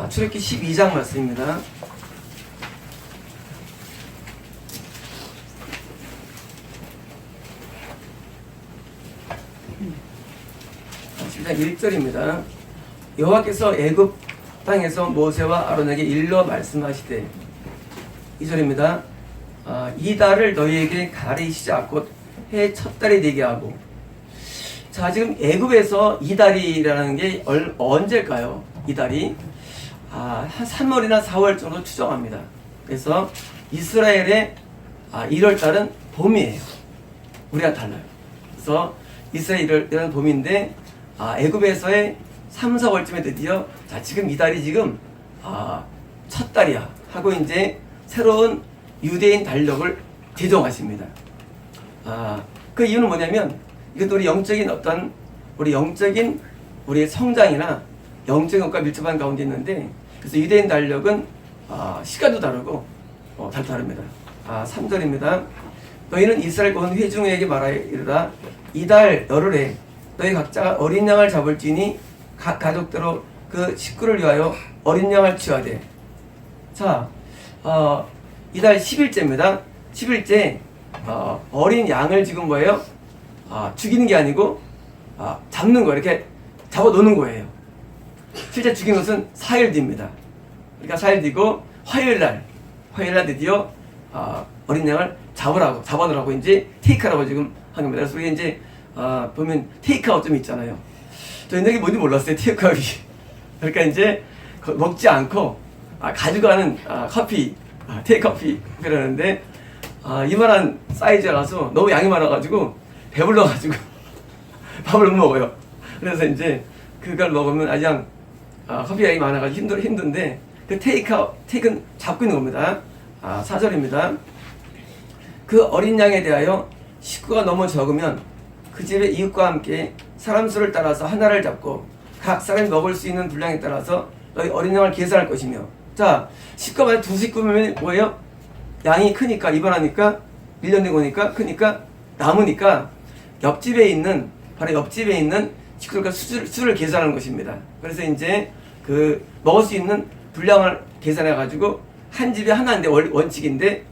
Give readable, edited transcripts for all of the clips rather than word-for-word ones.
출애굽기 12장 말씀입니다. 자, 1절입니다. 여호와께서 애굽 땅에서 모세와 아론에게 일러 말씀하시되 2절입니다. 이 달을 너희에게 가리시자 곧 해 첫 달이 되게 하고. 자, 지금 애굽에서 이 달이라는 게 언제일까요? 이 달이 한 3월이나 4월 정도 추정합니다. 그래서 이스라엘의 1월 달은 봄이에요. 우리가 달라요. 그래서 이스라엘 1월달은 봄인데 애굽에서의 3, 4월쯤에 드디어 지금 이 달이 지금 첫 달이야 하고 이제 새로운 유대인 달력을 제정하십니다. 그 이유는 뭐냐면 이것도 우리 영적인 우리의 성장이나 영적인 것과 밀접한 가운데 있는데, 그래서 유대인 달력은 시간도 다르고 다릅니다. 3절입니다. 너희는 이스라엘 온 회중에게 말하이르라. 이달 열흘에 너희 각자가 어린 양을 잡을지니 각 가족대로 그 식구를 위하여 어린 양을 취하되. 자, 이달 10일째입니다. 10일째 어린 양을 지금 뭐예요? 죽이는 게 아니고 잡는 거예요. 이렇게 잡아 놓는 거예요. 실제 죽인 것은 4일 뒤입니다. 그러니까 4일 뒤고 화요일날 드디어 어린 양을 잡아놓으라고 이제 테이크하라고 지금 한 겁니다. 그래서 우리 이제 보면 테이크아웃 좀 있잖아요. 저 옛날에 뭔지 몰랐어요. 테이크아웃이. 그러니까 이제 먹지 않고 가져가는 커피, 테이크커피라는데 이만한 사이즈라서 너무 양이 많아가지고 배불러가지고 밥을 못 먹어요. 그래서 이제 그걸 먹으면 아주 커피 양이 많아가지고 힘든데 그 테이크는 잡고 있는 겁니다. 4절입니다. 그 어린 양에 대하여 식구가 너무 적으면 그 집의 이웃과 함께 사람 수를 따라서 하나를 잡고 각 사람이 먹을 수 있는 분량에 따라서 너희 어린 양을 계산할 것이며. 자, 식구가 만약 두 식구면 뭐예요? 양이 크니까, 입원하니까 1년 되고 오니까 크니까 남으니까 바로 옆집에 있는 식구들과 수를 계산하는 것입니다. 그래서 이제 그 먹을 수 있는 분량을 계산해 가지고 한 집에 하나인데 원칙인데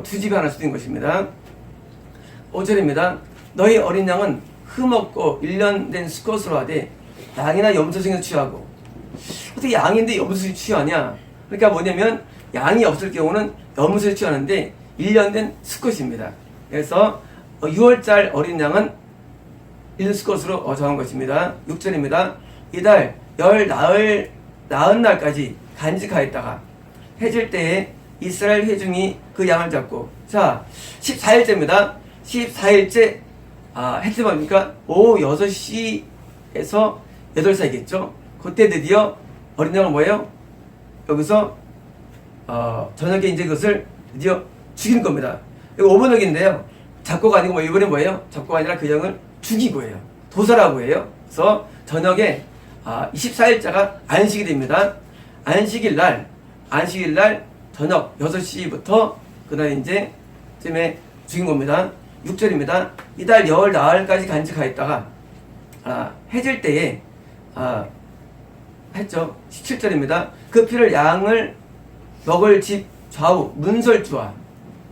두 집에 하나 수인 것입니다. 5절입니다. 너희 어린 양은 흠없고 1년 된 수컷으로 하되 양이나 염소생에서 취하고. 어떻게 양인데 염소에 취하냐? 그러니까 뭐냐면 양이 없을 경우는 염소에 취하는데 1년 된 수컷입니다. 그래서 6월달 어린 양은 1년 수컷으로 정한 것입니다. 6절입니다. 이달 열 나은 날까지 간직하였다가 해질 때에 이스라엘 회중이 그 양을 잡고. 자, 14일째입니다. 14일째 해질 뭡니까? 오후 6시에서 8시 사이겠죠. 그때 드디어 어린 양을 뭐예요? 여기서 저녁에 이제 그것을 드디어 죽이는 겁니다. 이거 오번역인데요. 잡고가 아니고 이번엔 뭐예요? 잡고가 아니라 그 양을 죽이고 해요. 도살하고 해요. 그래서 저녁에 24일자가 안식이 됩니다. 안식일 날 저녁 6시부터 그날 이제 쯤에 죽인 겁니다. 6절입니다. 이달 열 나흘까지 간직하였다가 해질 때에 했죠. 17절입니다. 그 피를 양을 먹을 집 좌우 문설주와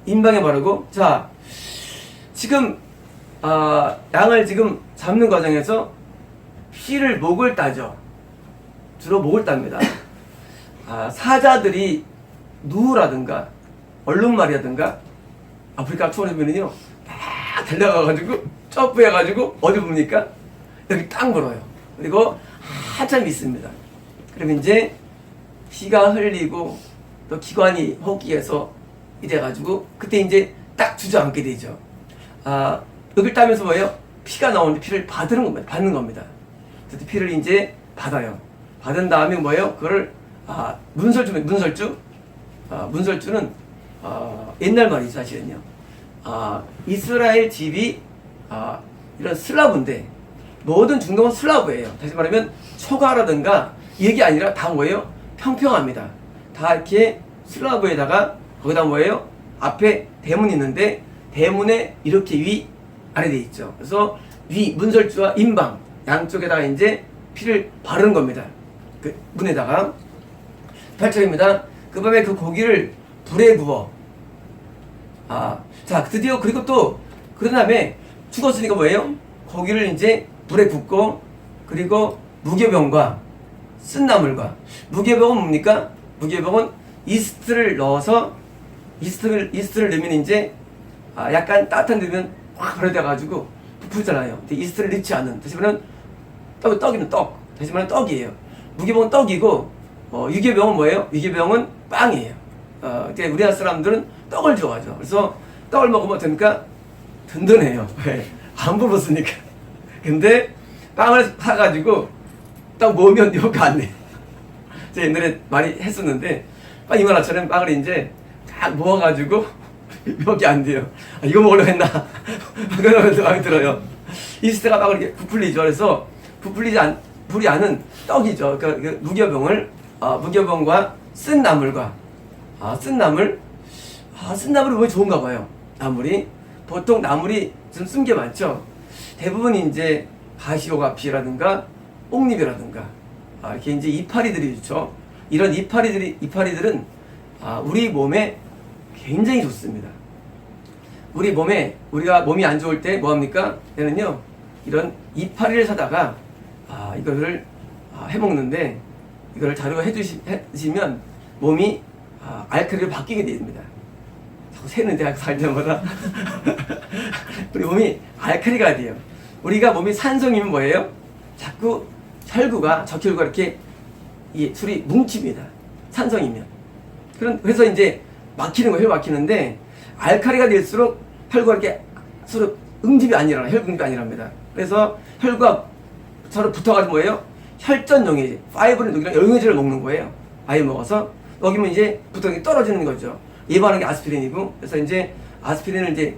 임방에 바르고. 자, 지금 양을 지금 잡는 과정에서 피를 목을 따죠. 주로 목을 땁니다. 사자들이 누라든가 얼룩말이라든가 아프리카 투어에 보면요 막 달려가가지고 점프해가지고 어디 봅니까? 여기 딱 물어요. 그리고 한참 있습니다. 그러면 이제 피가 흘리고 또 기관이 호기해서 이래가지고 그때 이제 딱 주저앉게 되죠. 여길 따면서 뭐예요? 피가 나오는데 피를 받는 겁니다. 그래서 피를 이제 받아요. 받은 다음에 뭐예요? 그거를 문설주는 옛날 말이죠, 사실은요. 이스라엘 집이 이런 슬라브인데 모든 중동은 슬라브예요. 다시 말하면 초가라든가 이게 아니라 다 뭐예요? 평평합니다. 다 이렇게 슬라브에다가 거기다 뭐예요? 앞에 대문이 있는데 대문에 이렇게 위 아래 돼 있죠. 그래서 위 문설주와 임방 양쪽에다가 이제 피를 바르는 겁니다. 그 문에다가. 8절입니다. 그 밤에 그 고기를 불에 구워. 자, 드디어 그리고 또 그런 다음에 죽었으니까 뭐예요? 고기를 이제 불에 굽고 그리고 무교병과 쓴 나물과 무교병은 뭡니까? 무교병은 이스트를 넣어서 이스트를 넣으면 이제 약간 따뜻한 데 넣으면 확 발효돼가지고 부풀잖아요. 근데 이스트를 넣지 않은 다시 말하면 떡이면 떡. 다시 말하면 떡이에요. 무교병은 떡이고 유교병은 뭐예요? 유교병은 빵이에요. 이제 우리나라 사람들은 떡을 좋아하죠. 그래서 떡을 먹으면 어떻습니까? 든든해요. 왜? 안 불었으니까. 근데 빵을 사가지고 딱 모으면 효과 안 내. 제가 옛날에 많이 했었는데 빵 이만화처럼 빵을 이제 딱 모아가지고 몇개 안 돼요. 이거 먹으려고 했나? 그러면서 마음에 들어요. 이스트가 빵을 이렇게 부풀리죠. 그래서 불이 않은 떡이죠. 그 무교병과 쓴 나물과 쓴 나물이 왜 좋은가 봐요. 나물이 보통 나물이 좀 쓴 게 많죠. 대부분 이제 가시오가피라든가 옥잎이라든가 이렇게 이제 이파리들이 좋죠. 이런 이파리들은 우리 몸에 굉장히 좋습니다. 우리가 몸이 안 좋을 때 뭐 합니까? 얘는요 이런 이파리를 사다가 이거를 해먹는데 이거를 자료 해주시면 몸이 알칼리로 바뀌게 됩니다. 자꾸 새는 대학 살 때마다 우리 몸이 알칼리가 돼요. 우리가 몸이 산성이면 뭐예요? 자꾸 적혈구가 이렇게 술이 뭉칩니다. 산성이면. 그래서 이제 혈 막히는데 알칼리가 될수록 혈구가 이렇게 서로 혈구 응집이 아니랍니다. 그래서 혈구가 서로 붙어가지고 뭐예요? 혈전용액, 파이브린 녹이랑 영양제를 먹는 거예요. 아예 먹어서 먹이면 이제 붙어서 떨어지는 거죠. 예방하는 게 아스피린이고, 그래서 이제 아스피린을 이제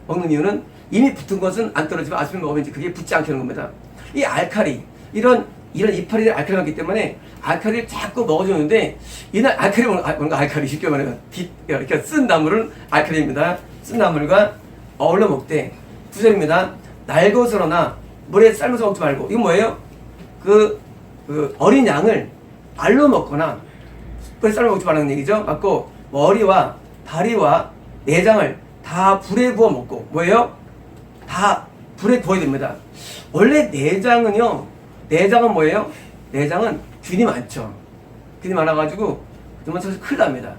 먹는 이유는 이미 붙은 것은 안 떨어지면 아스피린 먹으면 이제 그게 붙지 않게 하는 겁니다. 이 알칼리, 이런 이파리를 알칼리 먹기 때문에 알칼리를 자꾸 먹어주는데 이날 알칼리 먹는 거 알칼리 쉽게 말하면 이렇게 쓴 나물은 알칼리입니다. 쓴 나물과 어울려 먹되 9절입니다. 날것으로나 물에 삶아서 먹지 말고 이건 뭐예요? 그 어린 양을 알로 먹거나 물에 삶아 먹지 말라는 얘기죠. 맞고 머리와 다리와 내장을 다 불에 구워 먹고 뭐예요? 다 불에 구워야 됩니다. 원래 내장은 뭐예요? 내장은 균이 많죠. 균이 많아가지고 그러면 사실 큰일 납니다.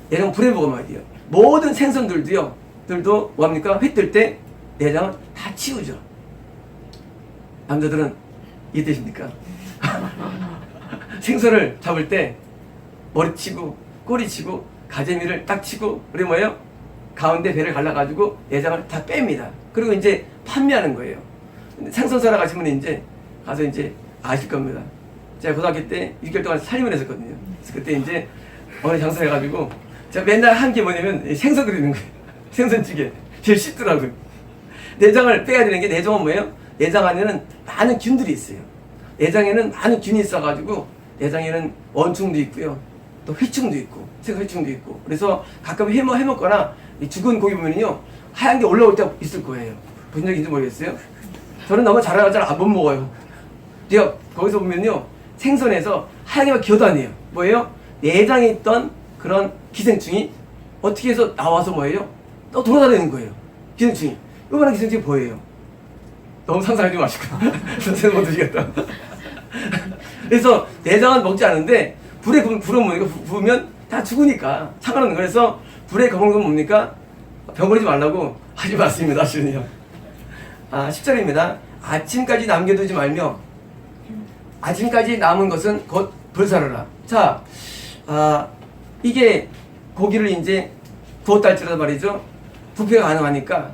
내장 불에 구워 먹어야 돼요. 모든 생선들도 뭐합니까? 회 뜰 때 내장을 다 치우죠. 남자들은 이해되십니까? 생선을 잡을 때 머리 치고 꼬리 치고 가재미를 딱 치고 그리고 뭐예요? 가운데 배를 갈라가지고 내장을 다 뺍니다. 그리고 이제 판매하는 거예요. 생선 사러 가시면 이제 가서 이제 아실 겁니다. 제가 고등학교 때 6개월 동안 살림을 했었거든요. 그래서 그때 이제 어느 장사 해가지고 제가 맨날 한 게 뭐냐면 생선 끓이는 거예요. 생선찌개. 제일 쉽더라고요. 내장을 빼야 되는 게 내장은 뭐예요? 내장 안에는 많은 균들이 있어요. 내장에는 많은 균이 있어가지고 내장에는 원충도 있고요. 또 회충도 있고 생회충도 있고 그래서 가끔 해먹거나 죽은 고기 보면요 하얀 게 올라올 때 있을 거예요. 보신 적 있는지 모르겠어요? 저는 너무 잘해가지고 못 먹어요. 제가 거기서 보면요 생선에서 하얀 게만 기어다녀요. 뭐예요? 내장에 있던 그런 기생충이 어떻게 해서 나와서 뭐예요? 또 돌아다니는 거예요. 기생충이. 요만한 기생충이 보여요. 너무 상상하지 마시고 선생님 못 드시겠다. 그래서 내장은 먹지 않는데 불에 구우면 다 죽으니까 상관없는 거예요. 그래서 불에 구우는 건 뭡니까? 병 걸리지 말라고 하지 말습니다. 사실은요. 10절입니다. 아침까지 남겨두지 말며 아침까지 남은 것은 곧 불사르라. 자, 이게 고기를 이제 구웠다 할지라도 말이죠. 부패가 가능하니까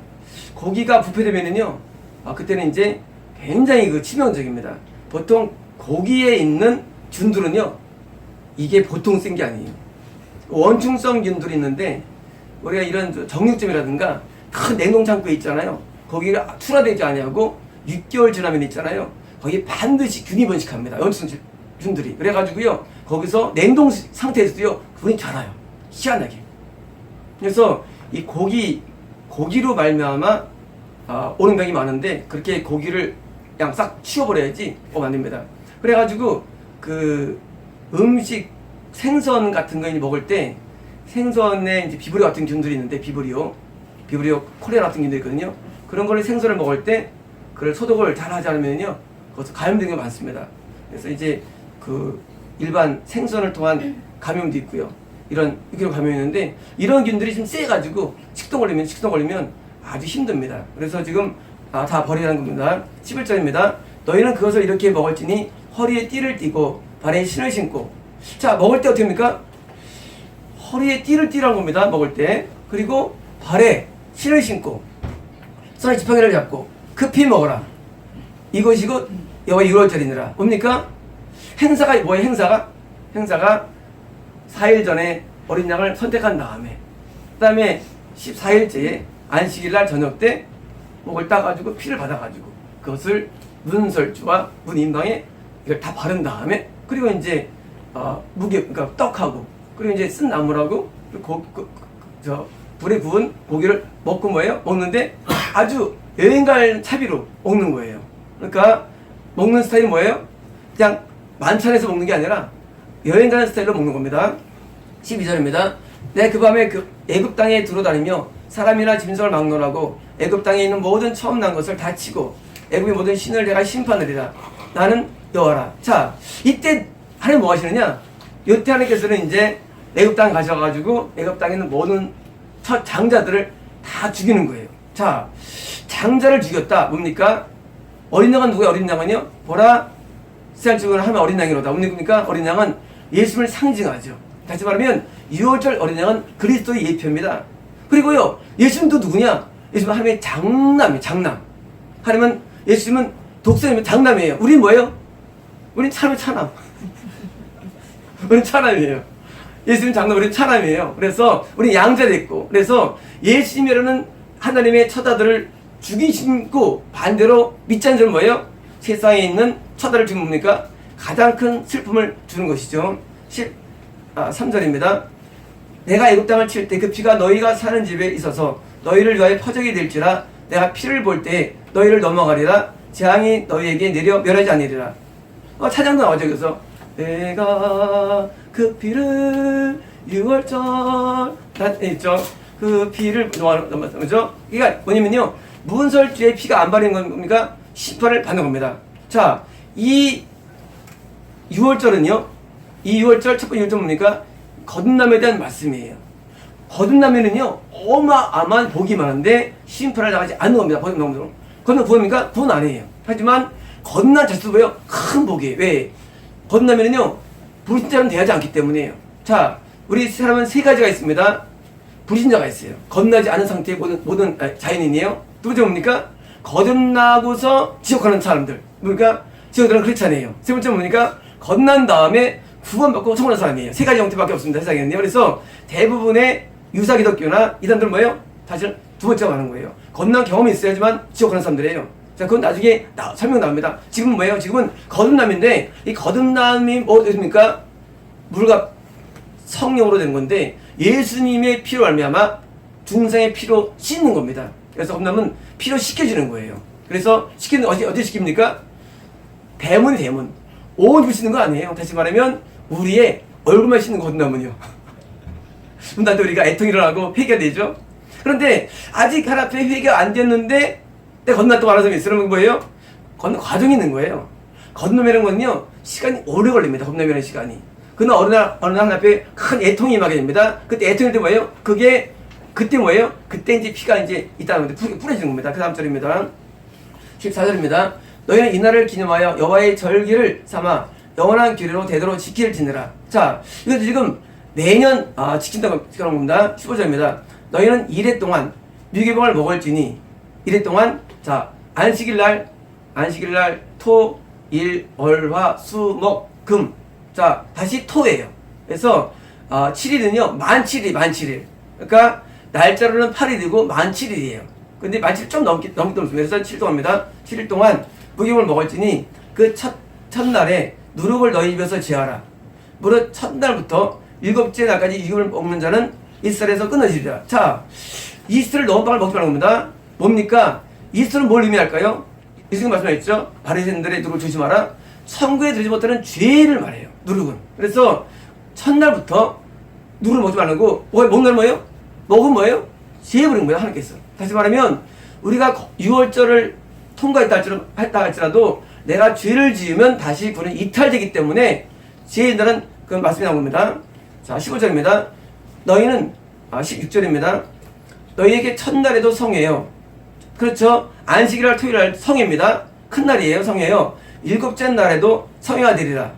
고기가 부패되면은요, 그때는 이제 굉장히 치명적입니다. 보통 고기에 있는 균들은요, 이게 보통 센 게 아니에요. 원충성 균들이 있는데, 우리가 이런 정육점이라든가 큰 냉동창고에 있잖아요. 거기가 출하되지 아니하고 6개월 지나면 있잖아요. 거기 반드시 균이 번식합니다. 원충성 균들이. 그래가지고요, 거기서 냉동 상태에서도요, 균이 자라요. 희한하게. 그래서 이 고기로 말미암아 오는 병이 많은데 그렇게 고기를 그냥 싹 치워버려야지 안 됩니다. 그래가지고 그 음식 생선 같은 거 먹을 때 생선에 이제 비브리오 같은 균들이 있는데 비브리오 콜레라 같은 균들이 있거든요. 그런 거를 생선을 먹을 때 그걸 소독을 잘 하지 않으면요 거기서 감염되는 게 많습니다. 그래서 이제 그 일반 생선을 통한 감염도 있고요. 이런 감염이 있는데 이런 균들이 좀 세가지고 식동 걸리면 아주 힘듭니다. 그래서 지금 다 버리라는 겁니다. 11절입니다. 너희는 그것을 이렇게 먹을지니 허리에 띠를 띠고 발에 신을 신고. 자, 먹을 때 어떻게 합니까? 허리에 띠를 띠라는 겁니다. 먹을 때. 그리고 발에 신을 신고 손에 지팡이를 잡고 급히 먹어라. 이것이 곧 여호와의 유월절이니라. 뭡니까? 행사가 뭐예요? 행사가 4일 전에 어린 양을 선택한 다음에 그 다음에 14일째에 안식일날 저녁 때 목을 따가지고 피를 받아가지고 그것을 문설주와 문인방에 이걸 다 바른 다음에 그리고 이제 그러니까 떡하고 그리고 이제 쓴 나물하고 불에 구운 고기를 먹고 뭐예요? 먹는데 아주 여행갈 차비로 먹는 거예요. 그러니까 먹는 스타일이 뭐예요? 그냥 만찬에서 먹는 게 아니라 여행 가는 스타일로 먹는 겁니다. 12절입니다. 내가 그 밤에 그 애굽 땅에 들어다니며 사람이나 짐승을 막론하고 애굽 땅에 있는 모든 처음 난 것을 다 치고 애굽의 모든 신을 내가 심판하리라. 나는 여호와라. 자, 이때 하나님 뭐 하시느냐? 이때 하나님께서는 이제 애굽 땅 가셔가지고 애굽 땅에 있는 모든 첫 장자들을 다 죽이는 거예요. 자, 장자를 죽였다. 뭡니까? 어린 양은 누구야? 어린 양은요? 보라, 쌀 죽은 하면 어린 양이로다. 뭡니까? 어린 양은 예수님을 상징하죠. 다시 말하면 6월절 어린 양은 그리스도의 예표입니다. 그리고요, 예수님도 누구냐? 예수님은 하나님의 장남이에요. 장남. 하나님은 예수님은 독생이면 장남이에요. 우리는 뭐예요? 우리는 차남. 우리는 차남이에요. 예수님 장남, 우리는 차남이에요. 그래서 우리는 양자 됐고, 그래서 예수님이라는 하나님의 처자들을 죽이시고 반대로 믿지 않는 자는 뭐예요? 세상에 있는 처자를 죽이면 뭡니까? 가장 큰 슬픔을 주는 것이죠. 3절입니다. 내가 애굽 땅을 칠 때 그 피가 너희가 사는 집에 있어서 너희를 위하여 퍼적이 될지라 내가 피를 볼 때 너희를 넘어가리라. 재앙이 너희에게 내려 멸하지 않으리라. 찬양도 나오죠. 그래서 내가 그 피를 6월절 있죠. 그 피를 그죠? 그러니까 뭐냐면요, 문설주의 피가 안 바르는 겁니까? 심판을 받는 겁니다. 자, 이 6월절은요, 이 6월절 첫 번째 6월절 뭡니까? 거듭남에 대한 말씀이에요. 거듭나면은요, 어마어마한 복이 많은데 심판을 당하지 않는 겁니다. 거듭남으로. 거듭남 부업입니까? 부은 아니에요. 하지만 거듭난 자체도 뭐예요? 큰 복이에요. 왜? 거듭나면은요, 불신자는 대하지 않기 때문이에요. 자, 우리 사람은 세 가지가 있습니다. 불신자가 있어요. 거듭나지 않은 상태의 모든 자연인이에요. 두 번째 뭡니까? 거듭나고서 지옥 가는 사람들. 뭡니까? 지옥들은 그렇지 않아요. 세 번째 뭡니까? 거듭난 다음에 구원받고 성공한 사람이에요. 세 가지 형태밖에 없습니다. 세상에는요. 그래서 대부분의 유사 기독교나 이단들은 뭐예요? 사실 두 번째가 가는 거예요. 거듭난 경험이 있어야지만 지옥 가는 사람들이에요. 자, 그건 나중에 설명 나옵니다. 지금은 뭐예요? 지금은 거듭남인데, 이 거듭남이 뭐겠습니까? 물과 성령으로 된 건데, 예수님의 피로 말미암아 중생의 피로 씻는 겁니다. 그래서 거듭남은 피로 씻겨지는 거예요. 그래서 씻기는 어디 씻깁니까? 대문이 대문. 온 집을 씻는 거 아니에요. 다시 말하면 우리의 얼굴만 씻는 거듭남은요. 나도 우리가 애통이를 하고 회개가 되죠. 그런데 아직 하나님께 회개가 안 됐는데 내가 거듭났다고 하는 사람이 있으면 뭐예요? 거듭 과정이 있는 거예요. 거듭남이라는 건요, 시간이 오래 걸립니다. 거듭남이라는 시간이. 그러나 어느 날 앞에 큰 애통이 임하게 됩니다. 그때 애통일 때 뭐예요? 그때 뭐예요? 그때 이제 피가 이제 있다는 건데 뿌려지는 겁니다. 그 다음 절입니다. 14절입니다. 너희는 이날을 기념하여 여호와의 절기를 삼아 영원한 규례로 되도록 지킬지니라. 자, 이것도 지금 매년 지킨다고 하는 겁니다. 15절입니다. 너희는 이래 동안 유기병을 먹을지니 이래 동안 자 안식일날 토, 일, 월, 화, 수, 목, 금. 자, 다시 토예요. 그래서 7일은요 만 7일. 그러니까 날짜로는 8일이고 만 7일이에요. 근데 만 7일 좀 넘기 때문에 그래서 7일 동안입니다. 7일 동안 무기물 먹을지니 그 첫날에 누룩을 너희 입에서 제하라. 무릇 첫날부터 일곱째 날까지 유기물을 먹는 자는 이스라엘에서 끊어지리라. 자, 이스트를 넘어방을 먹지 말는 겁니다. 뭡니까? 이스트는 뭘 의미할까요? 예수님 말씀하셨죠? 바리새인들의 누룩을 조심하라. 천국에 들지 못하는 죄를 말해요. 누룩은. 그래서 첫날부터 누구를 먹지 말라고. 먹는 날 뭐예요? 먹은 뭐예요? 제해버린 거예요, 하나님께서. 다시 말하면 우리가 유월절을 통과했다 할지라도 내가 죄를 지으면 다시 그는 이탈되기 때문에 제한다는 그런 말씀이 나온 겁니다. 자, 15절입니다. 너희는 16절입니다. 너희에게 첫날에도 성회요. 그렇죠. 안식일날 토요일날 성회입니다. 큰 날이에요. 성회요. 일곱째 날에도 성회가 되리라.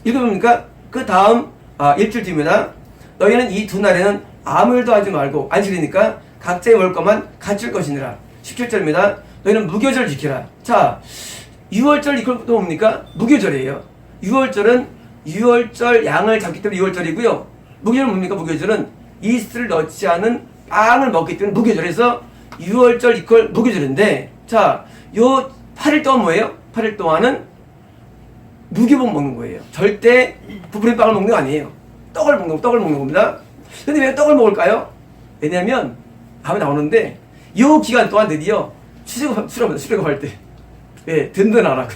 읽어봅니까? 그 다음 일주일 뒤입니다. 너희는 이 두 날에는 아무 일도 하지 말고 안식일이니까 각자의 먹을 것만 갖출 것이니라. 17절입니다. 너희는 무교절 지키라. 자, 6월절 이걸 또 뭡니까? 무교절이에요. 6월절은 6월절 양을 잡기 때문에 6월절이고요. 무교절은 뭡니까? 무교절은 이스트를 넣지 않은 빵을 먹기 때문에 무교절에서 6월절 이퀄 무교절인데, 자, 요 8일 동안 뭐예요? 8일 동안은 무교복 먹는 거예요. 절대 부풀린 빵을 먹는 거 아니에요. 떡을 먹는 겁니다. 근데 왜 떡을 먹을까요? 왜냐면 다음에 나오는데 요 기간 동안 드디어 수렵할 때 든든하라고.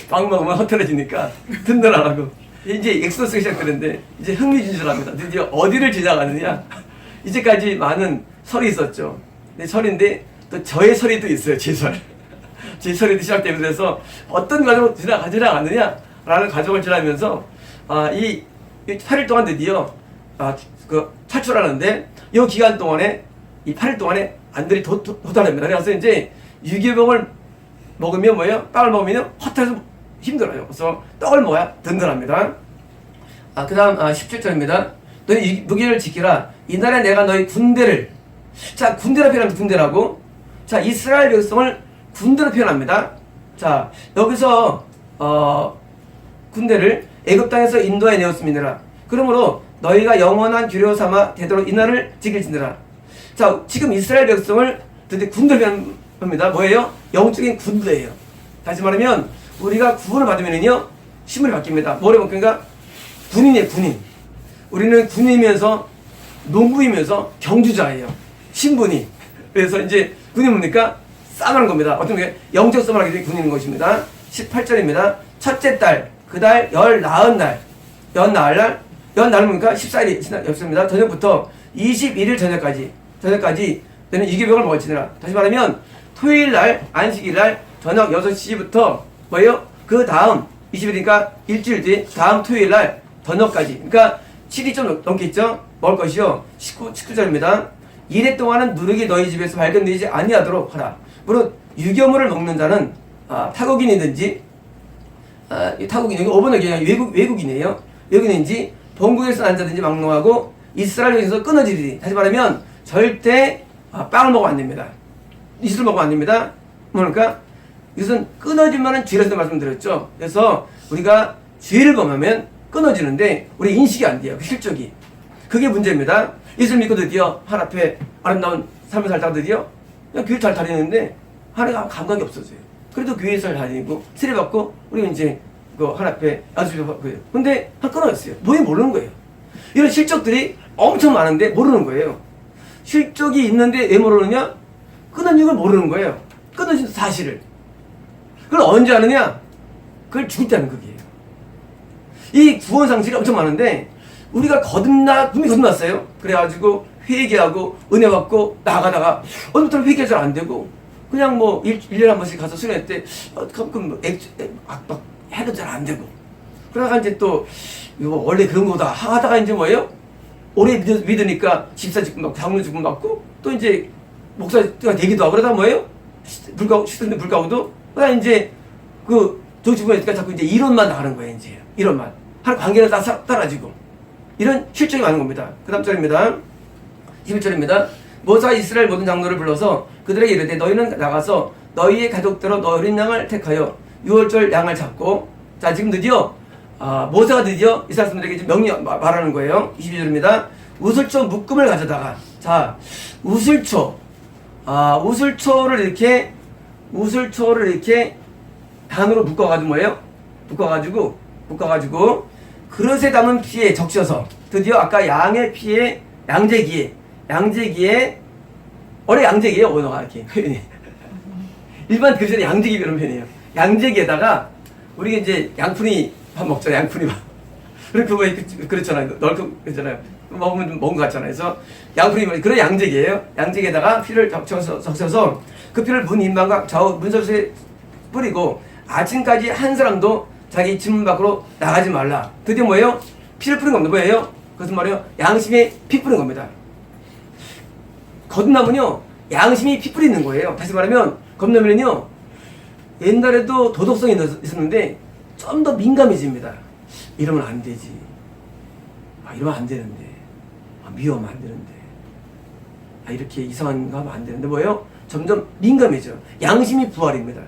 빵 먹으면 허탈해지니까 든든하라고. 이제 엑소스가 시작되는데 이제 흥미진진합니다. 드디어 어디를 지나가느냐. 이제까지 많은 설이 있었죠. 근데 설인데 또 저의 설이 또 있어요. 제 설. 제 설이 시작되면서 어떤 과정을 지나가느냐라는 과정을 지나면서 이 8일 동안 드디어 탈출하는데 이 기간 동안에 이 8일 동안에 안들이 도달합니다. 그래서 이제 유기병을 먹으면 뭐예요? 빵을 먹으면 허탈해서 힘들어요. 그래서 떡을 먹어야 든든합니다. 그 다음 17절입니다. 너희 무기를 지키라. 이날에 내가 너희 군대를, 자, 군대라 표현합니다. 군대라고. 자, 이스라엘 백성을 군대로 표현합니다. 자, 여기서 군대를 애굽 땅에서 인도해 내었음이니라. 그러므로 너희가 영원한 규례 삼아 되도록 이날을 지킬지니라. 자, 지금 이스라엘 백성을 드디어 군대로 표현합니다. 뭐예요? 영적인 군대예요. 다시 말하면 우리가 구원을 받으면요 신분이 바뀝니다. 뭐래 바뀌니까 군인이에요. 군인. 우리는 군인이면서 농부이면서 경주자예요. 신분이. 그래서 이제 군인 뭡니까? 싸움하는 겁니다. 어떤 게 영적 싸움을 하기 때문에 군인인 것입니다. 18절입니다. 첫째 달, 그 달, 나흔 날, 날은 뭡니까? 14일이 저녁부터 21일 저녁까지 너는 유기병을 먹을지니라. 다시 말하면 토요일 날, 안식일 날 저녁 6시부터 뭐예요? 그 다음 20일이니까 일주일 뒤 다음 토요일 날 저녁까지, 그러니까 7일 좀 넘겠죠? 먹을 것이요. 19절입니다. 이래 동안은 누룩이 너희 집에서 발견되지 아니하도록 하라. 물론 유교물을 먹는 자는 타국인이든지 타국인, 여기 5번은 그냥 외국인이에요. 외국인인지 본국에서 난 자든지 막론하고 이스라엘에서 끊어지리니. 다시 말하면 절대 빵을 먹으면 안 됩니다. 이슬을 먹으면 안 됩니다. 뭐니까 이것은 끊어지면은 죄라서 말씀드렸죠. 그래서 우리가 죄를 범하면 끊어지는데 우리 인식이 안 돼요. 실적이. 그게 문제입니다. 예수를 믿고 드디어 하나님 앞에 아름다운 삶을 살다가 드디어 그냥 교회 잘 다니는데 하나님과 감각이 없어져요. 그래도 교회 잘 다니고 세례받고 우리가 이제 그 하나님 앞에 안수도 받고. 근데 끊어졌어요. 뭐에 모르는 거예요. 이런 실적들이 엄청 많은데 모르는 거예요. 실적이 있는데 왜 모르느냐? 끊어진 걸 모르는 거예요. 끊어진 사실을. 그걸 언제 아느냐? 그걸 죽을 때 아는 거예요. 이 구원 상식이 엄청 많은데 우리가 분명히 거듭났어요. 그래가지고 회개하고 은혜 받고 나가다가 어느부터 회개가 잘 안 되고 그냥 뭐 1년에 한 번씩 가서 수련회 때 가끔 막 해도 잘 안 되고 그러다가 이제 또 이거 원래 그런 거다 하다가 이제 뭐예요? 오래 믿으니까 집사 직분 받고 장로 직분 받고 또 이제 목사가 되기도 하고 그러다 뭐예요? 시스템 불가고도 그러다 이제 저 직분이니까 자꾸 이제 이론만 나가는 거예요. 이제 이론만 한 관계는 다 사라지고 이런 실적이 많은 겁니다. 그 다음 절입니다. 21절입니다. 모세가 이스라엘 모든 장로를 불러서 그들에게 이르되 너희는 나가서 너희의 가족대로 너희 어린 양을 택하여 6월절 양을 잡고. 자, 지금 드디어 모세가 드디어 이스라엘 사람들에게 명령 말하는 거예요. 22절입니다. 우슬초 묶음을 가져다가, 자, 우슬초를 이렇게 단으로 묶어가지고 뭐예요? 묶어가지고 그릇에 담은 피에 적셔서 드디어 아까 양의 피에 양재기에 원래 양재기예요. 언어가 이렇게 표현이 일반 그릇에 양재기 이런 표현이에요. 양재기에다가 우리가 이제 양푼이 밥 먹잖아요. 양푼이 밥. 그리고 그거 그렇잖아요. 넓고 그렇잖아요. 먹으면 좀 먹은 것 같잖아요. 그래서 양풀이 그런 양재기예요. 양재기에다가 피를 적셔서 그 피를 문 인방과 좌우 문설주에 뿌리고 아침까지 한 사람도 자기 집 문 밖으로 나가지 말라. 드디어 뭐예요? 피를 뿌린 겁니다. 뭐예요? 그것은 말이에요. 양심에 피 뿌린 겁니다. 거듭남은요, 양심이 피 뿌리는 거예요. 다시 말하면 거듭나면은요, 옛날에도 도덕성이 있었는데 좀 더 민감해집니다. 이러면 안 되지. 이러면 안 되는데. 미워하면 안 되는데. 이렇게 이상한 거 하면 안 되는데. 뭐예요? 점점 민감해져. 양심이 부활입니다.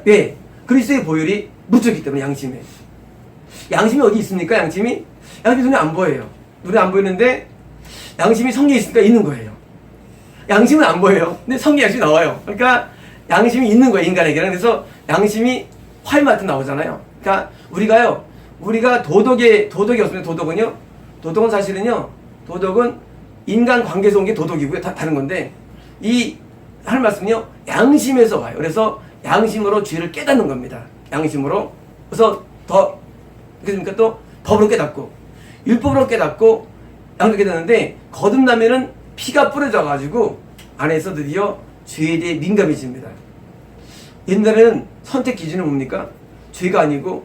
왜? 그리스도의 보혈이 묻혔기 때문에 양심에. 양심이 어디 있습니까? 양심이? 양심이 눈에 안 보여요. 눈에 안 보이는데 양심이 성경에 있으니까 있는 거예요. 양심은 안 보여요. 근데 성경에 양심이 나와요. 그러니까 양심이 있는 거예요, 인간에게는. 그래서 양심이 활마트 나오잖아요. 그러니까 우리가 도덕이 없으면 도덕은 사실은요, 도덕은 인간 관계에서 온 게 도덕이고요. 다른 건데, 이 할 말씀은요, 양심에서 와요. 그래서 양심으로 죄를 깨닫는 겁니다. 양심으로. 그래서 그러니까 또 법으로 깨닫고, 율법으로 깨닫고, 양심으로 깨닫는데, 거듭나면은 피가 뿌려져가지고, 안에서 드디어 죄에 대해 민감해집니다. 옛날에는 선택 기준은 뭡니까? 죄가 아니고,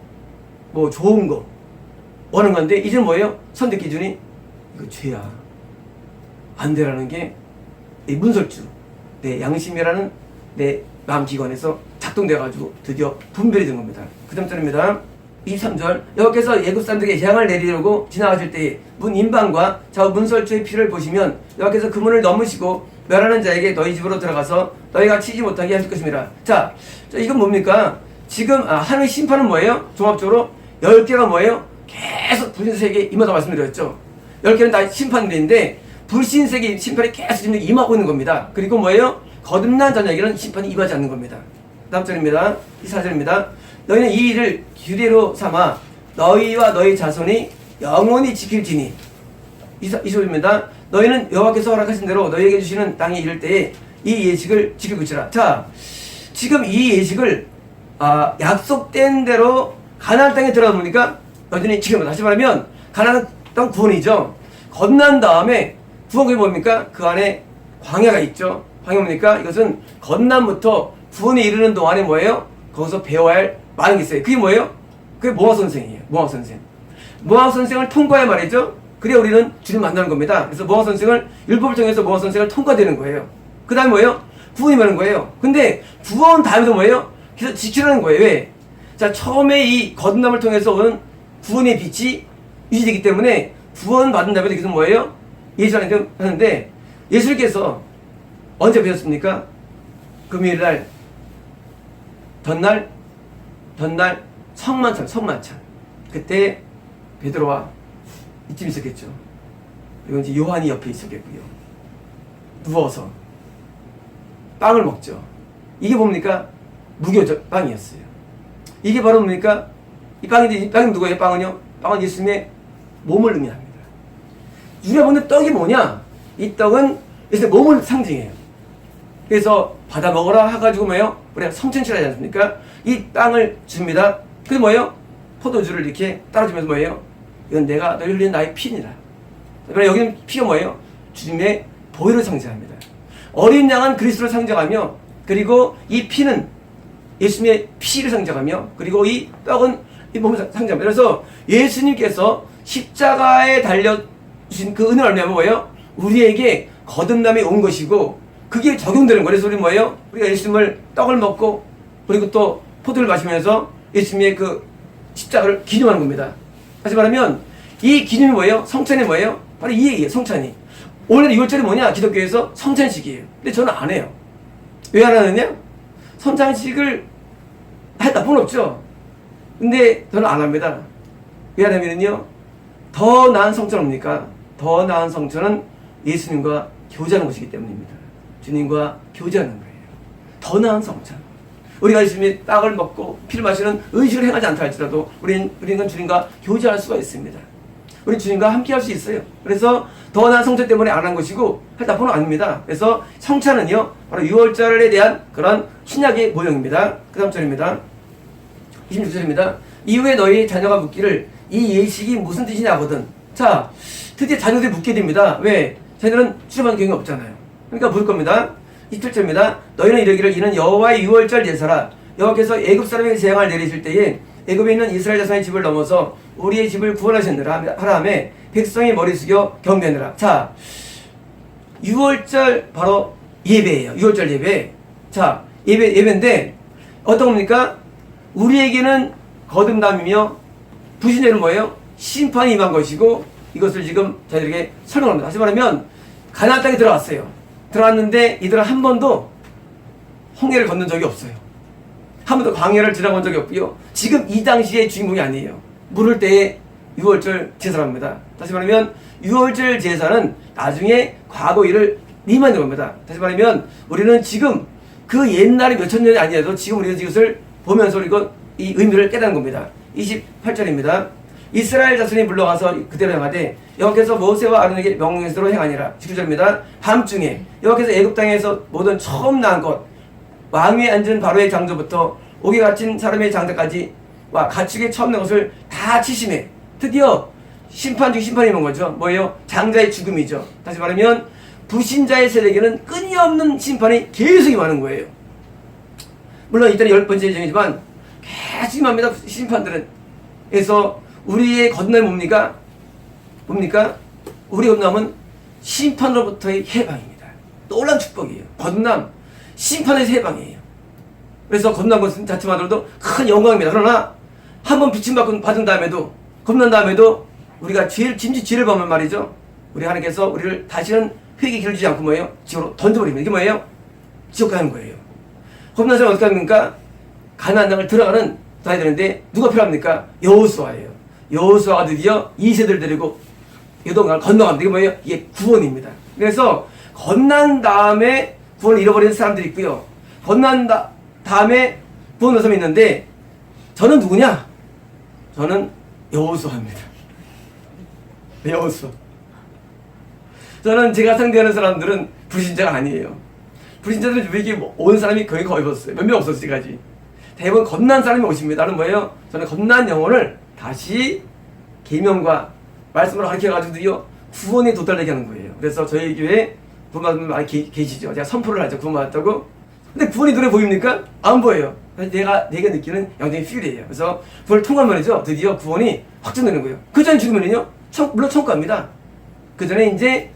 뭐 좋은 거, 원하는 건데, 이제는 뭐예요? 선택 기준이, 이거 죄야. 안 되라는 게, 내 문설주, 내 양심이라는 내 마음기관에서 작동돼가지고 드디어 분별이 된 겁니다. 그 다음 절입니다. 23절. 여호와께서 애굽 사람들에게 재앙을 내리려고 지나가실 때에 문 인방과 좌우 문설주의 피를 보시면 여호와께서 그 문을 넘으시고 멸하는 자에게 너희 집으로 들어가서 너희가 치지 못하게 하실 것입니다. 자, 이건 뭡니까? 지금 하는 심판은 뭐예요? 종합적으로 10개가 뭐예요? 계속 불신세계에 임하다 말씀드렸죠. 10개는 다 심판들인데 불신세계 심판이 계속 지금 임하고 있는 겁니다. 그리고 뭐예요? 거듭난 자녀에게는 심판이 임하지 않는 겁니다. 다음 절입니다. 24절입니다. 너희는 이 일을 규례로 삼아 너희와 너희 자손이 영원히 지킬지니. 25절입니다. 너희는 여호와께서 허락하신 대로 너희에게 주시는 땅에 이를 때에 이 예식을 지키고 있으라. 자, 지금 이 예식을 약속된 대로 가나안 땅에 들어가 보니까 여전히 지킵니다. 다시 말하면 가나안 땅 구원이죠. 건난 다음에 구원이 뭡니까? 그 안에 광야가 있죠. 광야 뭡니까? 이것은 건난부터 구원에 이르는 동안에 뭐예요? 거기서 배워야 할 많은 게 있어요. 그게 뭐예요? 그게 모학 선생이에요. 모학 선생. 모학 선생을 통과해야 말이죠. 그래야 우리는 주님 만나는 겁니다. 그래서 모학 선생을 율법을 통해서 모학 선생을 통과되는 거예요. 그 다음에 뭐예요? 구원이 많은 거예요. 근데 구원 다음에도 뭐예요? 계속 지키라는 거예요. 왜? 자, 처음에 이 거듭남을 통해서 오는 구원의 빛이 유지되기 때문에 구원 받은 다음에 계속 뭐예요? 예수님 하는데 예수님께서 언제 뵈셨습니까? 금요일날 덧날 성만찬 그때 베드로와 이쯤 있었겠죠. 그리고 이제 요한이 옆에 있었겠고요. 누워서 빵을 먹죠. 이게 뭡니까? 무교적 빵이었어요. 이게 바로 뭡니까? 이 빵이 누구예요? 빵은요? 빵은 예수님의 몸을 의미합니다. 우리가 보는 떡이 뭐냐? 이 떡은 예수님의 몸을 상징해요. 그래서 받아 먹어라 해가지고 뭐예요? 우리가 성천치라 하지 않습니까? 이 빵을 줍니다. 그게 뭐예요? 포도주를 이렇게 따라주면서 뭐예요? 이건 내가 너희 흘리는 나의 피니라. 그러나 여기는 피가 뭐예요? 주님의 보혈을 상징합니다. 어린 양은 그리스도를 상징하며, 그리고 이 피는 예수님의 피를 상징하며, 그리고 이 떡은 이 몸을 상징합니다. 그래서 예수님께서 십자가에 달려주신 그 은혜를 알면 뭐예요? 우리에게 거듭남이 온 것이고, 그게 적용되는 거예요. 그래서 우리 뭐예요? 우리가 예수님을 떡을 먹고, 그리고 또 포도를 마시면서 예수님의 그 십자가를 기념하는 겁니다. 다시 말하면 이 기념이 뭐예요? 성찬이 뭐예요? 바로 이 얘기예요. 성찬이. 오늘 6월절이 뭐냐? 기독교에서 성찬식이에요. 근데 저는 안 해요. 왜 안 하느냐? 성찬식을 할 나쁜 없죠. 근데 저는 안 합니다. 왜 안 하면요? 더 나은 성찬은 뭡니까? 더 나은 성찬은 예수님과 교제하는 것이기 때문입니다. 주님과 교제하는 거예요. 더 나은 성찬. 우리가 예수님의 떡을 먹고 피를 마시는 의식을 행하지 않다 할지라도 우리는 주님과 교제할 수가 있습니다. 우리 주님과 함께 할 수 있어요. 그래서 더 나은 성찬 때문에 안 한 것이고 할 나쁜 건 아닙니다. 그래서 성찬은요 바로 6월절에 대한 그런 신약의 모형입니다. 그 다음 절입니다. 26절입니다. 이후에 너희 자녀가 묻기를 이 예식이 무슨 뜻이냐거든. 자, 드디어 자녀들이 묻게 됩니다. 왜? 자녀들은 출애굽한 경험이 없잖아요. 그러니까 물 겁니다. 27절입니다. 너희는 이르기를 이는 여호와의 유월절 제사라. 여호와께서 애굽 사람에게 재앙을 내리실 때에 애굽에 있는 이스라엘 자손의 집을 넘어서 우리의 집을 구원하셨느라 하라매 백성이 머리 숙여 경배하느라. 자, 유월절 바로 예배예요. 유월절 예배. 자, 예배인데 어떤 겁니까? 우리에게는 거듭남이며 불신자는 뭐예요? 심판이 임한 것이고 이것을 지금 저희들에게 설명합니다. 다시 말하면 가나안 땅에 들어갔어요. 들어갔는데 이들은 한 번도 홍해를 건넌 적이 없어요. 한 번도 광야를 지나본 적이 없고요. 지금 이 당시의 주인공이 아니에요. 물을 때의 유월절 제사랍니다. 다시 말하면 유월절 제사는 나중에 과거 일을 미만인 겁니다. 다시 말하면 우리는 지금 그 옛날에 몇천 년이 아니어도 지금 우리는 이것을 보면서 이 의미를 깨닫는 겁니다. 28절입니다. 이스라엘 자손이 물러가서 그대로 행하되 여호와께서 모세와 아론에게 명령대로 행하니라. 19절입니다. 밤중에 여호와께서 애굽 땅에서 모든 처음 난 것 왕위에 앉은 바로의 장조부터 옥에 갇힌 사람의 장자까지 와 가축의 처음 난 것을 다 치심해. 드디어 심판 중 심판이 있는 거죠. 뭐예요? 장자의 죽음이죠. 다시 말하면 불신자의 세대에게는 끊임없는 심판이 계속 임하는 거예요. 물론 이때는 10번째 예정이지만 계속 임합니다. 심판들은. 그래서 우리의 건너는 뭡니까? 우리 건너는 심판으로부터의 해방입니다. 놀라운 축복이에요. 건남, 심판에서 해방이에요. 그래서 건너는 것은 자체만으로도 큰 영광입니다. 그러나 한번 비침받은 다음에도 겁난 다음에도 우리가 죄를 범하면 말이죠. 우리 하나님께서 우리를 다시는 회개 길을 주지 않고 뭐예요? 지옥으로 던져버립니다. 이게 뭐예요? 지옥 가는 거예요. 겁난 사람은 어떻게 합니까? 가나안 땅을 들어가는 다야 되는데 누가 필요합니까? 여호수아예요. 여호수아가 드디어 2세들을 데리고 요단강을 건너갑니다. 이게 뭐예요? 이게 구원입니다. 그래서 건난 다음에 구원을 잃어버리는 사람들이 있고요. 건난 다음에 구원 얻은 사람이 있는데 저는 누구냐? 저는 여호수아입니다. 여호수아. 저는 제가 상대하는 사람들은 불신자가 아니에요. 불신자들은 여기 온 사람이 거의 없었어요. 몇 명 없었어요, 지금까지. 대부분 겁난 사람이 오십니다. 나는 뭐예요? 저는 겁난 영혼을 다시 계명과 말씀으로 가르쳐가지고 드디어 구원에 도달되게 하는 거예요. 그래서 저희 교회에 구원받은 분 많이 계시죠. 제가 선포를 하죠. 구원받았다고. 근데 구원이 눈에 보입니까? 안 보여요. 내가 느끼는 영적인 필이에요. 그래서 그걸 통한 말이죠. 드디어 구원이 확정되는 거예요. 그 전에 죽으면요, 물론 천국 갑니다. 그 전에 이제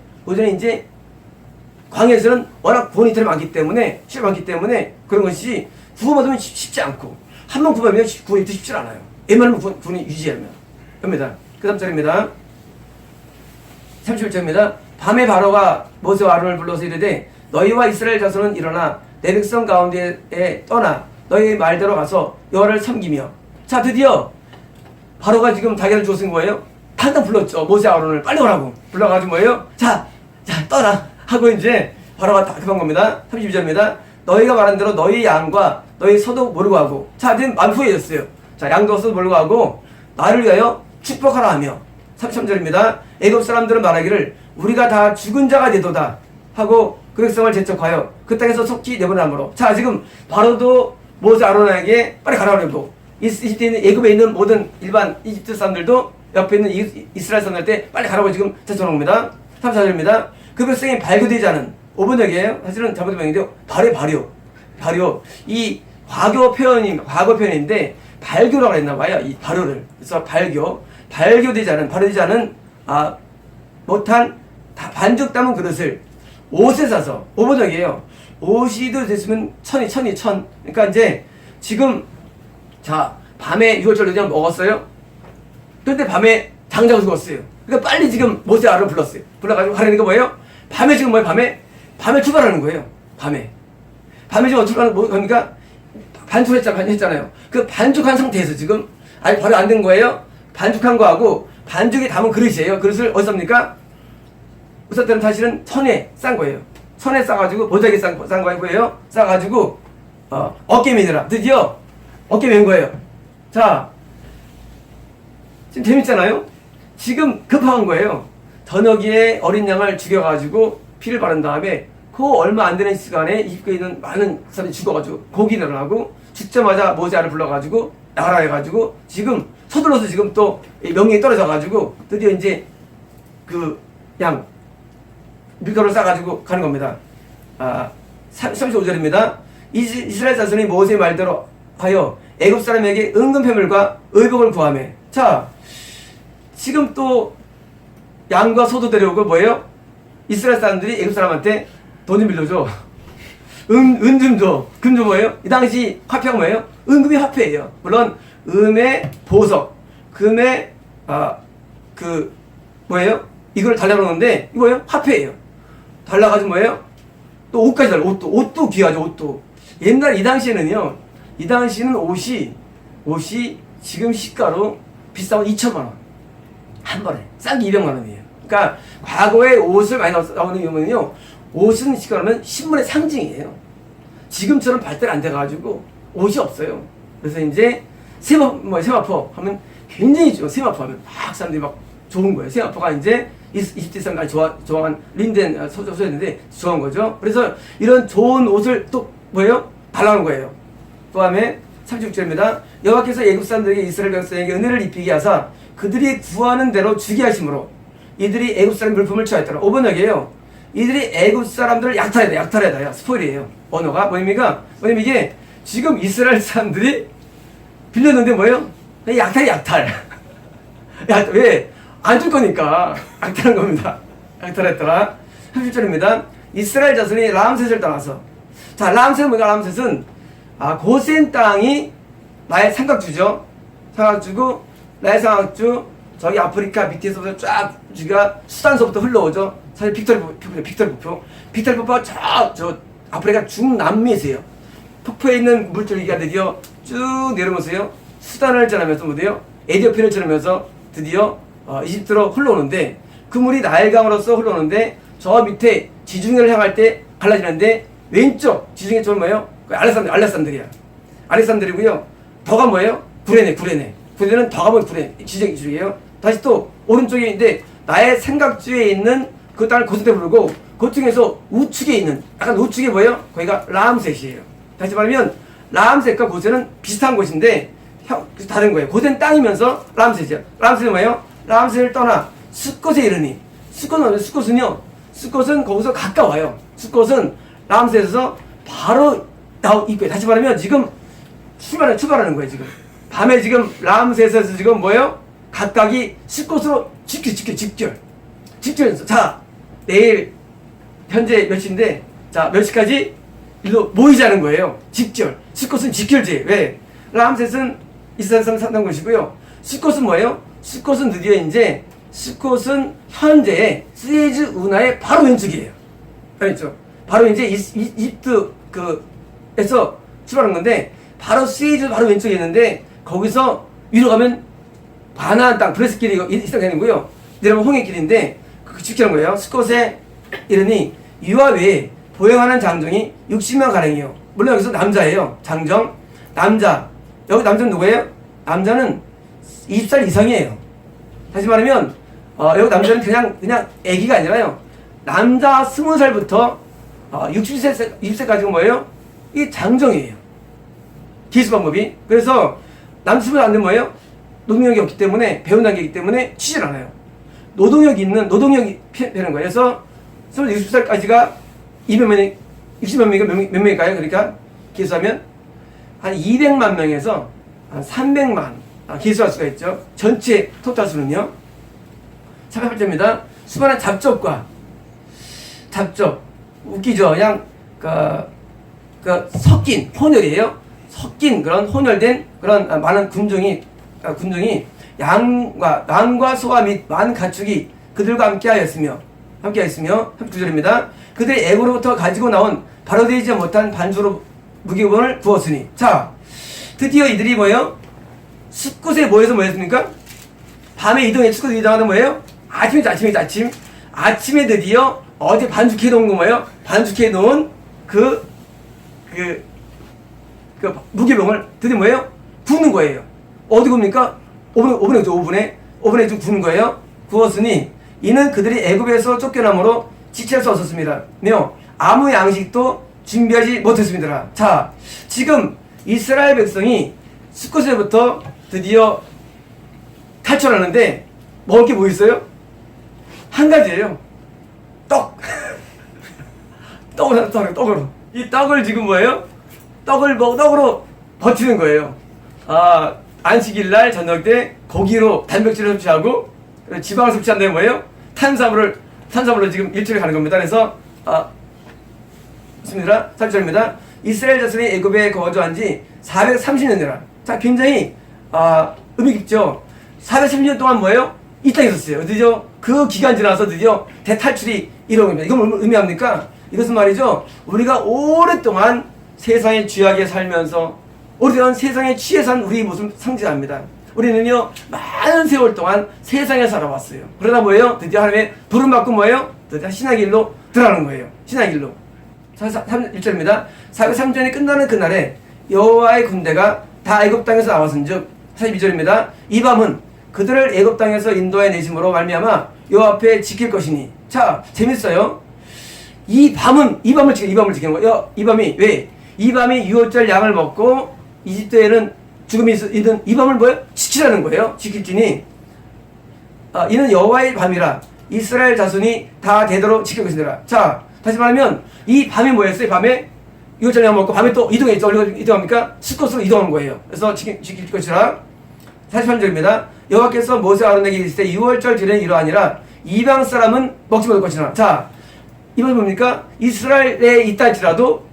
광야에서는 워낙 구원이 더 많기 때문에 그런 것이 구원받으면 쉽지 않고 한 번 구원하면 구원이 더 쉽지 않아요. 웬만하면 구원이 유지하면 겁니다. 그 다음 절입니다. 31절입니다. 밤에 바로가 모세와 아론을 불러서 이르되 너희와 이스라엘 자손은 일어나 내 백성 가운데에 떠나 너희 말대로 가서 여호와를 섬기며. 자, 드디어 바로가 지금 자기를 주었은 거예요. 당장 불렀죠. 모세 아론을 빨리 오라고 불러가지고 뭐예요? 자 떠나 하고 이제 바로가 다 급한 겁니다. 32절입니다. 너희가 말한 대로 너희 양과 너희 소도 몰고 가고. 자, 이제 만푸해졌어요. 자, 양도 소도 몰고 가고 나를 위하여 축복하라 하며. 33절입니다. 애굽 사람들은 말하기를 우리가 다 죽은 자가 되도다 하고 그 백성을 재촉하여 그 땅에서 속히 내보내므로. 자, 지금 바로도 모세 아론에게 빨리 가라 그러고 이집트에 있는 애굽에 있는 모든 일반 이집트 사람들도 옆에 있는 이스라엘 사람들한테 빨리 가라고 지금 제청한 겁니다. 34절입니다. 그 백성이 발교되지 않은 5번역이에요. 사실은 잘못된 명인데요. 발효. 이 과거 표현인데 발교라고 했나 봐요. 이 발효를. 그래서 발교되지 않은 못한 반죽 담은 그릇을 옷에 싸서 5번역이에요. 옷이도 됐으면 천. 그러니까 이제 지금 자 밤에 6월절 그냥 먹었어요. 근데 밤에 장자가 죽었어요. 그러니까 빨리 지금 모세 아론을 불렀어요. 불러가지고 가려니까 뭐예요? 밤에 지금 뭐예요? 밤에 출발하는 거예요. 밤에 지금 어떻게 하는 겁니까? 반죽했잖아요. 그 반죽한 상태에서 지금 아직 바로 안 된 거예요. 반죽한 거하고 반죽에 담은 그릇이에요. 그릇을 어디서 삽니까? 우선 때는 사실은 천에 싼 거예요. 천에 싸가지고 보자기에 싼 거예요. 싸가지고 어깨 매느라 드디어 어깨 맨 거예요. 자, 지금 재밌잖아요. 지금 급한 거예요. 저녁에 어린 양을 죽여가지고 피를 바른 다음에 그 얼마 안 되는 시간에 이집트에 있는 많은 사람이 죽어가지고 고기를 하고 죽자마자 모세를 불러가지고 나가라 해가지고 지금 서둘러서 지금 또 명령이 떨어져가지고 드디어 이제 그 양 밀가루를 싸가지고 가는 겁니다. 35절입니다. 이스라엘 자손이 모세의 말대로 하여 애굽 사람에게 은금 패물과 의복을 구하매. 자, 지금 또 양과 소도 데려오고 뭐예요? 이스라엘 사람들이 애굽 사람한테 돈 좀 빌려줘. 은 좀 줘. 금 좀 뭐예요? 이 당시 화폐가 뭐예요? 은금이 화폐예요. 물론 음의 보석, 금의 뭐예요? 이걸 달라놓는데 이거 뭐예요? 화폐예요. 달라가지고 뭐예요? 또 옷까지 달라. 옷도 귀하죠. 옷도. 옛날 이 당시에는요. 이 당시는 옷이 지금 시가로 비싸면 2천만 원. 한 번에. 싼 게 200만 원이에요. 그러니까 과거에 옷을 많이 나오는 이유는요. 옷은 시가로는 신문의 상징이에요. 지금처럼 발달 안 돼가지고 옷이 없어요. 그래서 이제 세마포 하면 굉장히 좋아. 세마포 하면 막 사람들이 막 좋은 거예요. 세마포가 이제 이집트 사람들이 좋아한 린넨 소재인데 좋은 거죠. 그래서 이런 좋은 옷을 또 뭐예요? 달라는 거예요. 그 다음에 36절입니다. 여호와께서 애굽 사람들에게 이스라엘 백성에게 은혜를 입히게 하사 그들이 구하는 대로 주게 하심으로 이들이 애굽 사람 물품을 취하였더라. 5번역이에요. 이들이 애굽 사람들을 약탈하다. 스포일이에요. 언어가 뭐입니까? 뭐냐면 이게 지금 이스라엘 사람들이 빌렸는데 뭐예요? 약탈. 왜? 안 줄 거니까 약탈한 겁니다. 약탈했더라. 37절입니다. 이스라엘 자손이 람셋을 떠나서. 자, 람셋은 뭐가? 람셋은 고센 땅이 나의 삼각주죠. 삼각주고 나의 삼각주 저기 아프리카 밑에서부터 쫙 주가 수단서부터 흘러오죠. 사실 빅토리 부포가 저 아프리카 중남미에 있어요. 폭포에 있는 물줄기가 드디어 쭉 내려오면서요. 수단을 지나면서 뭐예요? 에티오피아를 지나면서 드디어 이집트로 흘러오는데 그 물이 나일강으로서 흘러오는데 저 밑에 지중해를 향할 때 갈라지는데 왼쪽 지중해 쪽은 뭐예요? 알렉산드리고요. 더가 뭐예요? 구레네는 더가 뭐 지중해예요. 다시 또 오른쪽에 있는데 나의 생각주에 있는 그 땅을 고센에 부르고 그 중에서 우측에 있는 약간 우측에 뭐예요? 거기가 람셋이에요. 다시 말하면 람셋과 고센은 비슷한 곳인데 다른 거예요. 고센 땅이면서 람셋이에요. 람셋은 뭐예요? 람셋을 떠나 숫곳에 이르니 숫곳은 거기서 가까워요. 숫곳은 람셋에서 바로 입구에 다시 말하면 지금 출발하는 거예요. 지금 밤에 지금 람셋에서 지금 뭐예요? 각각이 숫곳으로 직결해서 자 내일 현재 몇 시인데 자 몇 시까지 일로 모이자는 거예요. 숫곳은 직결제. 왜? 람셋은 이스라엘 사람 산다는 것이고요. 숫곳은 뭐예요? 숫곳은 드디어 이제 숫곳은 현재 스에즈 운하의 바로 왼쪽이에요. 알겠죠? 바로 이제 이집트 에서 출발한 건데 바로 스에즈 바로 왼쪽에 있는데 거기서 위로 가면 바나안 땅 브레스길이 있어가는고요. 내려면 홍해길인데 그 직결한 거예요. 숫곳에 이르니 이와 외에 보행하는 장정이 60명 가량이요. 물론 여기서 남자예요. 장정 남자. 여기 남자는 누구예요? 남자는 20살 이상이에요. 다시 말하면 여기 남자는 그냥 애기가 아니라요. 남자 20살부터 60세까지가 뭐예요? 이게 장정이에요. 기수 방법이. 그래서 남자 20살 안 되면 뭐예요? 노동력이 없기 때문에 배운 단계이기 때문에 치질 않아요. 노동력이 패는 거예요. 그래서 60살까지가 200명이 60만 명이 몇 명일까요? 그러니까 기수하면 한 200만 명에서 한 300만 기수할 수가 있죠. 전체 토탈 수는요. 38절입니다. 수많은 잡적 웃기죠. 그냥 섞인 혼혈이에요. 섞인 그런 혼혈된 그런 많은 군중이 양과 소와 및 많은 가축이 그들과 함께하였으며 39절입니다. 그들이 애굽으로부터 가지고 나온 바로 되지 못한 반주로 무기고본을 구웠으니. 자, 드디어 이들이 뭐예요? 숫곳에 모였습니까? 밤에 이동해 숫곳에 이동하는 뭐예요? 아침에 드디어 어제 반죽해 놓은 거 뭐예요? 반죽해 놓은 그 무게병을 드디어 뭐예요? 굽는 거예요. 어디 굽니까? 오븐에 좀 굽는 거예요. 구웠으니 이는 그들이 애굽에서 쫓겨남으로 지체할 수 없었습니다. 아무 양식도 준비하지 못했습니다. 자, 지금 이스라엘 백성이 숫곳에부터 드디어 탈출하는데 먹을 게 뭐 있어요? 한 가지예요. 떡. 떡으로. 이 떡을 지금 뭐예요? 떡으로 버티는 거예요. 안식일 날 저녁 때 고기로 단백질을 섭취하고 지방을 섭취한 다음에 뭐예요? 탄수화물로 지금 일주일 가는 겁니다. 그래서 좋습니다. 3절입니다. 이스라엘 자손이 애굽에 거주한 지 430년이라. 자, 굉장히 의미 깊죠. 430년 동안 뭐예요? 이 땅에 있었어요. 드디어 그 기간 지나서 드디어 대탈출이 이루어진 겁니다. 이건 뭘 의미합니까? 이것은 말이죠. 우리가 오랫동안 세상에 쥐하게 살면서 오랫동안 세상에 취해 산 우리의 모습을 상징합니다. 우리는요, 많은 세월 동안 세상에 살아왔어요. 그러다 뭐예요? 드디어 하나님의 부름받고 뭐예요? 드디어 신의 길로 들어가는 거예요. 신의 길로. 1절입니다. 403년이 끝나는 그날에 여호와의 군대가 다 애굽 땅에서 나왔은즉 42절입니다. 이 밤은 그들을 애굽 땅에서 인도해 내심으로 말미암아 여호와 앞에 지킬 것이니. 자, 재밌어요. 이 밤을 지키는 거예요. 이 밤이 왜? 이 밤이 유월절 양을 먹고 이집트에는 죽음이 있는 이 밤을 뭐예요? 지키라는 거예요. 지킬지니 이는 여호와의 밤이라 이스라엘 자손이 다 되도록 지킬 것이니라. 자, 다시 말하면 이 밤이 뭐였어요? 밤에 유월절 양 먹고 밤에 또 이동했죠. 어디로 이동합니까? 수컷으로 이동한 거예요. 그래서 지킬 것이라. 43절입니다. 여호와께서 모세 아론에게 이르시되 유월절 절에는 이러하니라 이방 사람은 먹지 못할 것이라. 자, 이번 뭡니까? 이스라엘에 있다 할지라도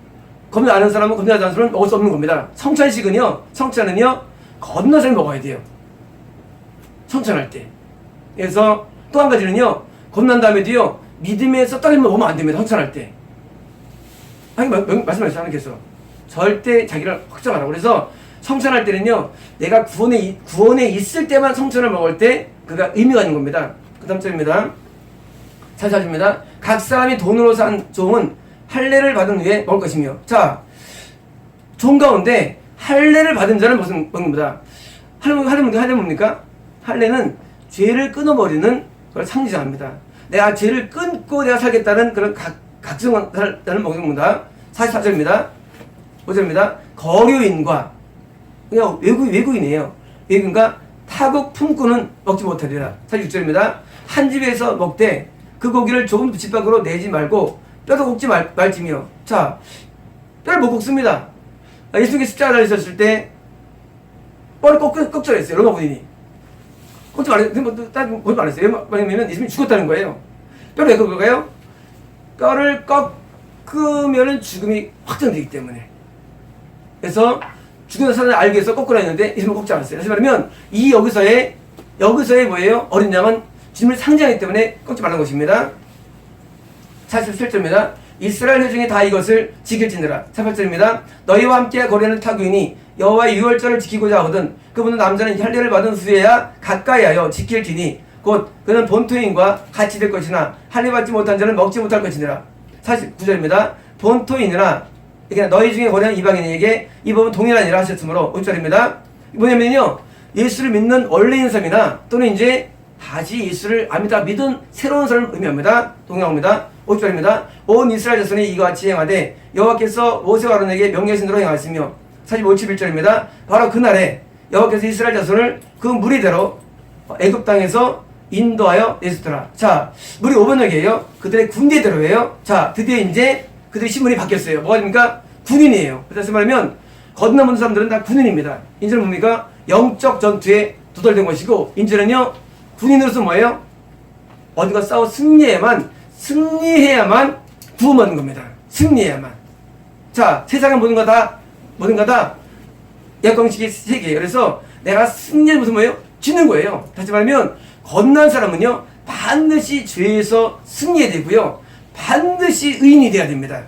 겁나 아는 사람은 겁나지 않는 사람은 먹을 수 없는 겁니다. 성찬은요 건너서 사람이 먹어야 돼요. 성찬할 때. 그래서 또 한 가지는요, 겁난 다음에도요, 믿음에서 떨어지면 먹으면 안 됩니다. 성찬할 때. 말씀하셨어요, 하나님께서. 절대 자기를 확정하라고. 그래서 성찬할 때는요, 내가 구원에 있을 때만 성찬을 먹을 때 그가 의미가 있는 겁니다. 그 다음 절입니다. 44절입니다. 각 사람이 돈으로 산 종은 할례를 받은 후에 먹을 것이며. 자, 종 가운데 할례를 받은 자는 먹는 겁니다. 할례는 뭡니까? 할례는 죄를 끊어버리는 걸 상징합니다. 내가 죄를 끊고 내가 살겠다는 그런 각성을 먹는 겁니다. 44절입니다. 5절입니다. 거류인과 그냥 외국인이에요. 외국인과 타국 품꾼은 먹지 못하리라. 46절입니다. 한 집에서 먹되 그 고기를 조금 집 밖으로 내지 말고 뼈도 볶지 말지며. 자, 뼈를 못 볶습니다. 예수님이 십자가 달리셨을 때 뼈를 꺾으라 했어요. 로마 군인이. 꺾지 말했어요. 왜냐면 예수님이 죽었다는 거예요. 뼈를 왜 꺾을까요? 뼈를 꺾으면 죽음이 확정되기 때문에. 그래서 죽은 사람을 알기 위해서 꺾으라 했는데 예수님은 꺾지 않았어요. 다시 말하면 여기서의 뭐예요? 어린 양은 주님을 상징하기 때문에 꺾지 말라는 것입니다. 47절입니다. 이스라엘 회중이 다 이것을 지킬지니라. 48절입니다. 너희와 함께 거리는 타국인이 여호와의 유월절을 지키고자 하거든 그분은 남자는 할례를 받은 후에야 가까이하여 지킬지니 곧 그는 본토인과 같이 될 것이나 할례 받지 못한 자는 먹지 못할 것이니라. 49절입니다. 본토인이나 그러니까 너희 중에 거리는 이방인에게 이 법은 동일하니라 하셨으므로 5절입니다. 뭐냐면요, 예수를 믿는 원래인 사람이나 또는 이제 다시 예수를 압니다 믿은 새로운 사람을 의미합니다. 동일합니다. 5절입니다. 온 이스라엘 자손이 이와 같이 행하되 여호와께서 모세와 아론에게 명령하신 대로 행하였으며 45절입니다. 바로 그날에 여호와께서 이스라엘 자손을 그 무리대로 애굽 땅에서 인도하여 내셨더라. 자, 무리 5번역이에요. 그들의 군대대로예요. 자, 드디어 이제 그들의 신분이 바뀌었어요. 뭐가 됩니까? 군인이에요. 그래서 말하면 건너온 사람들은 다 군인입니다. 인제는 뭡니까? 영적 전투에 도달된 것이고, 인제는요 군인으로서 뭐예요? 어디가 싸워 승리해야만 구원받는 겁니다. 승리해야만. 자, 세상의 모든 거 다 약방식의 세계예요. 그래서 내가 승리를 무슨 뭐예요? 짓는 거예요. 다시 말하면 건난 사람은요 반드시 죄에서 승리해야 되고요, 반드시 의인이 돼야 됩니다.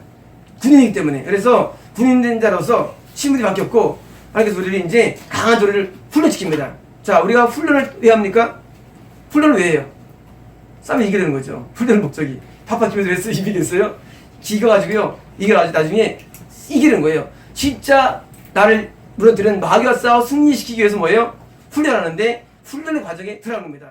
군인이기 때문에. 그래서 군인된 자로서 신분이 바뀌었고, 하나님께서 우리를 이제 강한 조리를 훈련시킵니다. 자, 우리가 훈련을 왜 합니까? 훈련을 왜 해요? 싸움에 이기려는 거죠. 훈련의 목적이. 파파키면서 왜 이기겠어요? 기가가지고요, 이게 나중에 이기는 거예요. 진짜 나를 무너뜨리는 마귀와 싸워 승리시키기 위해서 뭐예요? 훈련하는데 훈련의 과정에 들어간 겁니다.